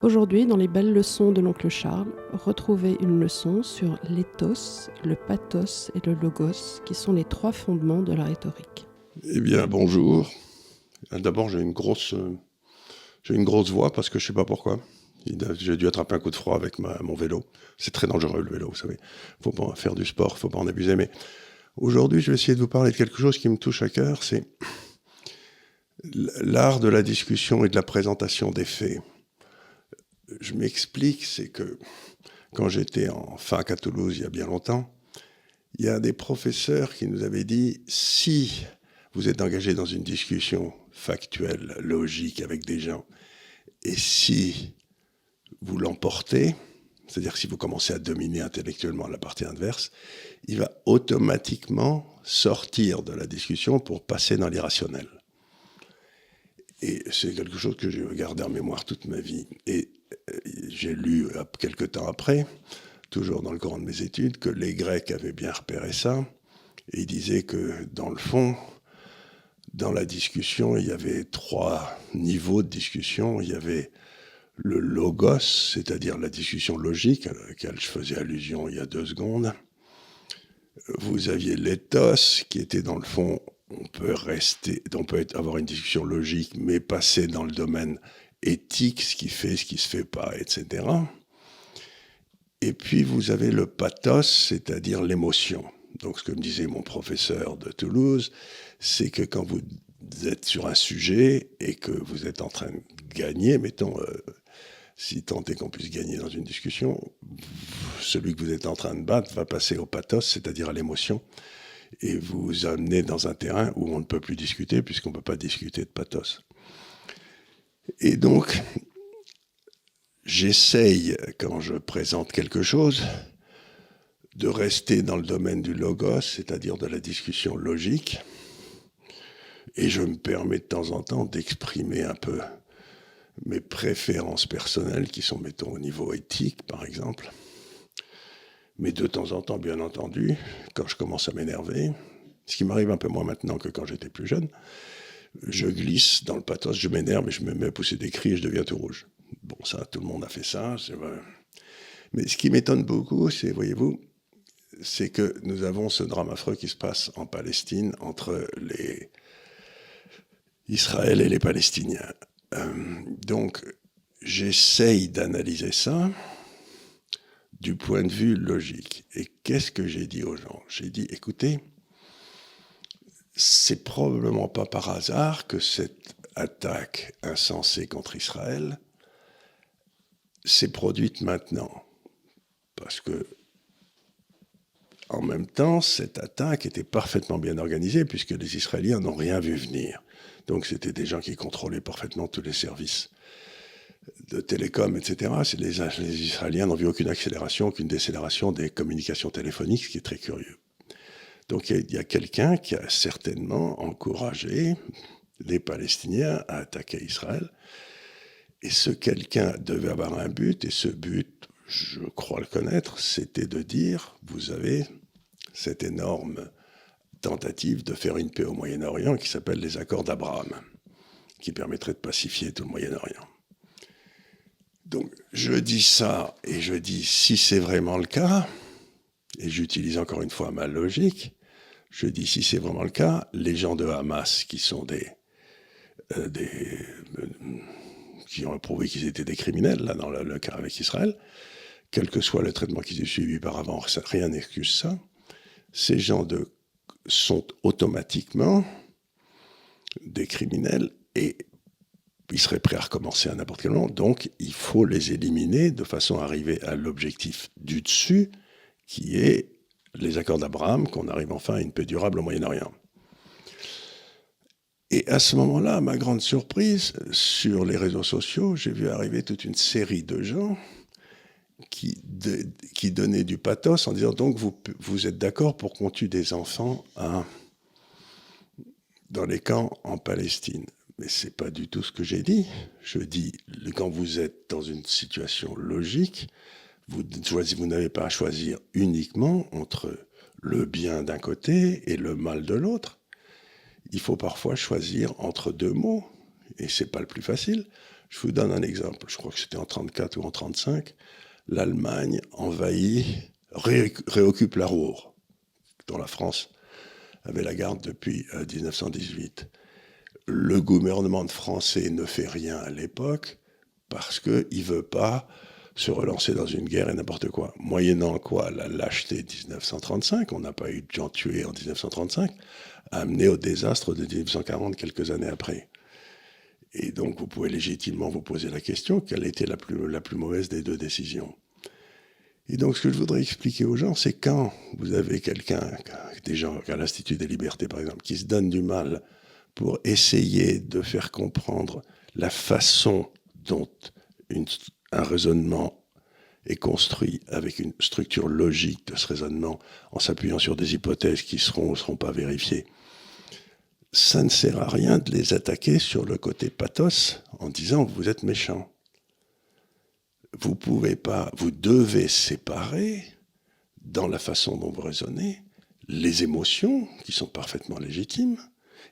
Aujourd'hui, dans les belles leçons de l'oncle Charles, retrouvez une leçon sur l'éthos, le pathos et le logos, qui sont les trois fondements de la rhétorique. Eh bien, bonjour. D'abord, j'ai une grosse voix parce que je ne sais pas pourquoi. J'ai dû attraper un coup de froid avec mon vélo. C'est très dangereux le vélo, vous savez. Il ne faut pas faire du sport, il ne faut pas en abuser. Mais aujourd'hui, je vais essayer de vous parler de quelque chose qui me touche à cœur, c'est l'art de la discussion et de la présentation des faits. Je m'explique, c'est que quand j'étais en fac à Toulouse il y a bien longtemps, il y a des professeurs qui nous avaient dit « si vous êtes engagé dans une discussion factuelle, logique avec des gens, et si vous l'emportez, c'est-à-dire si vous commencez à dominer intellectuellement la partie adverse, il va automatiquement sortir de la discussion pour passer dans l'irrationnel. » Et c'est quelque chose que j'ai gardé en mémoire toute ma vie. Et j'ai lu quelque temps après, toujours dans le courant de mes études, que les Grecs avaient bien repéré ça. Et ils disaient que, dans le fond, dans la discussion, il y avait trois niveaux de discussion. Il y avait le logos, c'est-à-dire la discussion logique, à laquelle je faisais allusion il y a 2 secondes. Vous aviez l'éthos, qui était dans le fond, on peut avoir une discussion logique, mais passer dans le domaine éthique, ce qui fait, ce qui se fait pas, etc. Et puis vous avez le pathos, c'est-à-dire l'émotion. Donc ce que me disait mon professeur de Toulouse, c'est que quand vous êtes sur un sujet et que vous êtes en train de gagner, mettons, si tant est qu'on puisse gagner dans une discussion, celui que vous êtes en train de battre va passer au pathos, c'est-à-dire à l'émotion, et vous amener dans un terrain où on ne peut plus discuter, puisqu'on ne peut pas discuter de pathos. Et donc, j'essaye, quand je présente quelque chose, de rester dans le domaine du logos, c'est-à-dire de la discussion logique, et je me permets de temps en temps d'exprimer un peu mes préférences personnelles, qui sont, mettons, au niveau éthique, par exemple. Mais de temps en temps, bien entendu, quand je commence à m'énerver, ce qui m'arrive un peu moins maintenant que quand j'étais plus jeune, je glisse dans le pathos, je m'énerve et je me mets à pousser des cris et je deviens tout rouge. Bon, ça, tout le monde a fait ça. Mais ce qui m'étonne beaucoup, c'est, voyez-vous, c'est que nous avons ce drame affreux qui se passe en Palestine entre les Israël et les Palestiniens. Donc, j'essaye d'analyser ça du point de vue logique. Et qu'est-ce que j'ai dit aux gens ? J'ai dit, écoutez, c'est probablement pas par hasard que cette attaque insensée contre Israël s'est produite maintenant. Parce que, en même temps, cette attaque était parfaitement bien organisée puisque les Israéliens n'ont rien vu venir. Donc c'était des gens qui contrôlaient parfaitement tous les services de télécom, etc. Les Israéliens n'ont vu aucune accélération, aucune décélération des communications téléphoniques, ce qui est très curieux. Donc il y a quelqu'un qui a certainement encouragé les Palestiniens à attaquer Israël. Et ce quelqu'un devait avoir un but, et ce but, je crois le connaître, c'était de dire, vous avez cette énorme tentative de faire une paix au Moyen-Orient qui s'appelle les accords d'Abraham, qui permettrait de pacifier tout le Moyen-Orient. Donc je dis ça, et je dis, si c'est vraiment le cas, et j'utilise encore une fois ma logique, je dis, si c'est vraiment le cas, les gens de Hamas, qui sont qui ont prouvé qu'ils étaient des criminels, là, dans le cas avec Israël, quel que soit le traitement qu'ils aient suivi par avant, rien n'excuse ça, ces gens sont automatiquement des criminels et ils seraient prêts à recommencer à n'importe quel moment. Donc, il faut les éliminer de façon à arriver à l'objectif du dessus, qui est les accords d'Abraham, qu'on arrive enfin à une paix durable au Moyen-Orient. Et à ce moment-là, à ma grande surprise, sur les réseaux sociaux, j'ai vu arriver toute une série de gens qui donnaient du pathos en disant « Donc, vous êtes d'accord pour qu'on tue des enfants dans les camps en Palestine ?» Mais ce n'est pas du tout ce que j'ai dit. Je dis, quand vous êtes dans une situation logique, vous n'avez pas à choisir uniquement entre le bien d'un côté et le mal de l'autre. Il faut parfois choisir entre 2 mots, et ce n'est pas le plus facile. Je vous donne un exemple. Je crois que c'était en 1934 ou en 1935. L'Allemagne envahit, réoccupe la Ruhr, dont la France avait la garde depuis 1918. Le gouvernement français ne fait rien à l'époque parce qu'il ne veut pas se relancer dans une guerre et n'importe quoi. Moyennant quoi, la lâcheté de 1935, on n'a pas eu de gens tués en 1935, a amené au désastre de 1940 quelques années après. Et donc vous pouvez légitimement vous poser la question, quelle était la plus mauvaise des deux décisions? Et donc ce que je voudrais expliquer aux gens, c'est quand vous avez quelqu'un, des gens à l'Institut des Libertés par exemple, qui se donnent du mal pour essayer de faire comprendre la façon dont un raisonnement est construit avec une structure logique de ce raisonnement en s'appuyant sur des hypothèses qui seront ou ne seront pas vérifiées. Ça ne sert à rien de les attaquer sur le côté pathos en disant que vous êtes méchants. Vous pouvez pas, vous devez séparer dans la façon dont vous raisonnez les émotions qui sont parfaitement légitimes.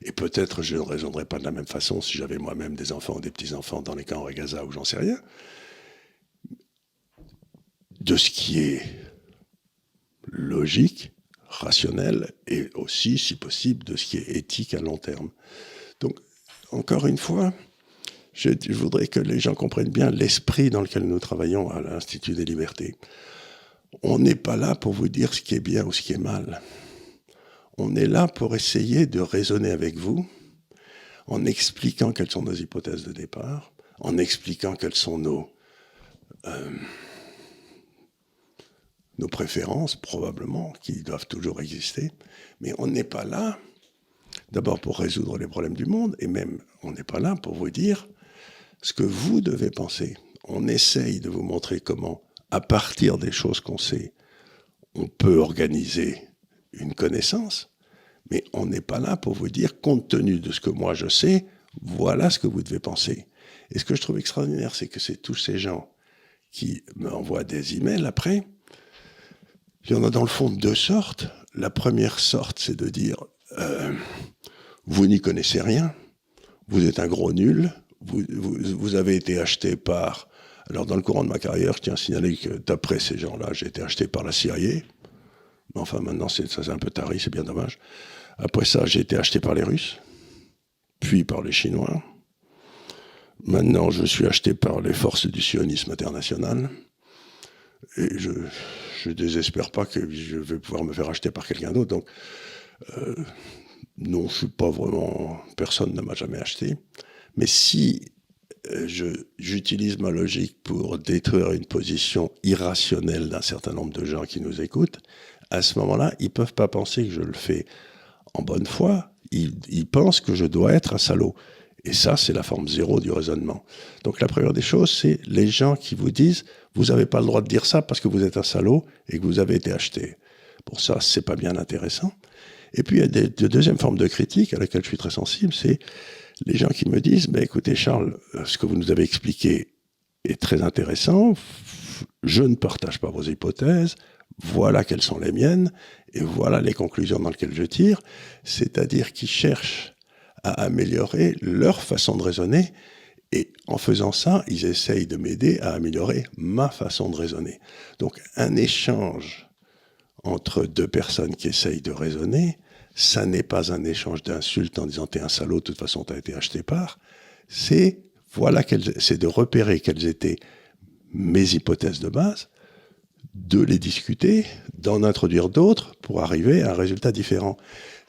Et peut-être je ne raisonnerais pas de la même façon si j'avais moi-même des enfants ou des petits-enfants dans les camps à Gaza ou j'en sais rien. De ce qui est logique, rationnel et aussi, si possible, de ce qui est éthique à long terme. Donc, encore une fois, je voudrais que les gens comprennent bien l'esprit dans lequel nous travaillons à l'Institut des Libertés. On n'est pas là pour vous dire ce qui est bien ou ce qui est mal. On est là pour essayer de raisonner avec vous en expliquant quelles sont nos hypothèses de départ, en expliquant quelles sont nos préférences, probablement, qui doivent toujours exister. Mais on n'est pas là, d'abord pour résoudre les problèmes du monde, et même on n'est pas là pour vous dire ce que vous devez penser. On essaye de vous montrer comment, à partir des choses qu'on sait, on peut organiser une connaissance, mais on n'est pas là pour vous dire, compte tenu de ce que moi je sais, voilà ce que vous devez penser. Et ce que je trouve extraordinaire, c'est que c'est tous ces gens qui m'envoient des emails après. Il y en a dans le fond deux sortes. La première sorte, c'est de dire vous n'y connaissez rien, vous êtes un gros nul, vous avez été acheté par... Alors dans le courant de ma carrière, je tiens à signaler que d'après ces gens-là, j'ai été acheté par la CIA. Mais enfin maintenant, ça c'est un peu tari, c'est bien dommage. Après ça, j'ai été acheté par les Russes, puis par les Chinois. Maintenant, je suis acheté par les forces du sionisme international. Et je désespère pas que je vais pouvoir me faire acheter par quelqu'un d'autre. Donc, non, je suis pas vraiment... Personne ne m'a jamais acheté. Mais si j'utilise ma logique pour détruire une position irrationnelle d'un certain nombre de gens qui nous écoutent, à ce moment-là, ils ne peuvent pas penser que je le fais en bonne foi. Ils pensent que je dois être un salaud. Et ça, c'est la forme zéro du raisonnement. Donc la première des choses, c'est les gens qui vous disent « vous n'avez pas le droit de dire ça parce que vous êtes un salaud et que vous avez été acheté ». Pour ça, c'est pas bien intéressant. Et puis, il y a de deuxième forme de critique à laquelle je suis très sensible, c'est les gens qui me disent « écoutez Charles, ce que vous nous avez expliqué est très intéressant, je ne partage pas vos hypothèses, voilà quelles sont les miennes, et voilà les conclusions dans lesquelles je tire », c'est-à-dire qu'ils cherchent à améliorer leur façon de raisonner, et en faisant ça, ils essayent de m'aider à améliorer ma façon de raisonner. Donc un échange entre deux personnes qui essayent de raisonner, ça n'est pas un échange d'insultes en disant « t'es un salaud, de toute façon t'as été acheté par », c'est de repérer quelles étaient mes hypothèses de base, de les discuter, d'en introduire d'autres pour arriver à un résultat différent.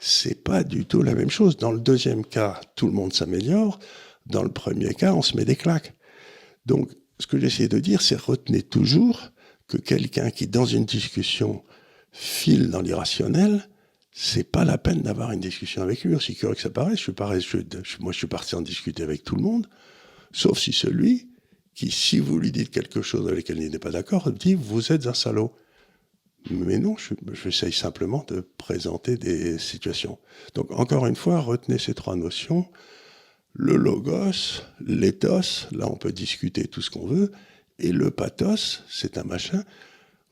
C'est pas du tout la même chose. Dans le deuxième cas, tout le monde s'améliore. Dans le premier cas, on se met des claques. Donc, ce que j'essaie de dire, c'est retenez toujours que quelqu'un qui, dans une discussion, file dans l'irrationnel, c'est pas la peine d'avoir une discussion avec lui. Aussi curieux que ça paraisse, moi je suis parti en discuter avec tout le monde, sauf si celui qui, si vous lui dites quelque chose avec lequel il n'est pas d'accord, dit « vous êtes un salaud ». Mais non, j'essaye simplement de présenter des situations. Donc, encore une fois, retenez ces trois notions. Le logos, l'éthos, là on peut discuter tout ce qu'on veut, et le pathos, c'est un machin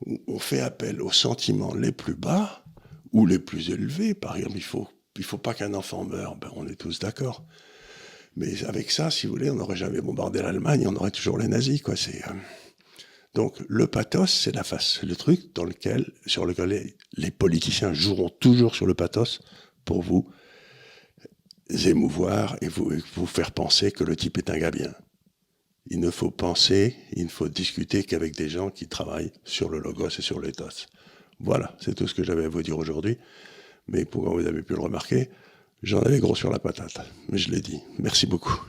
où on fait appel aux sentiments les plus bas ou les plus élevés. Par exemple, il faut pas qu'un enfant meure, on est tous d'accord. Mais avec ça, si vous voulez, on n'aurait jamais bombardé l'Allemagne, on aurait toujours les nazis, quoi. Donc le pathos, c'est la face, le truc sur lequel les politiciens joueront toujours sur le pathos pour vous émouvoir et vous faire penser que le type est un gars bien. Il ne faut discuter qu'avec des gens qui travaillent sur le logos et sur l'éthos. Voilà, c'est tout ce que j'avais à vous dire aujourd'hui. Mais comme vous avez pu le remarquer, j'en avais gros sur la patate. Mais je l'ai dit. Merci beaucoup.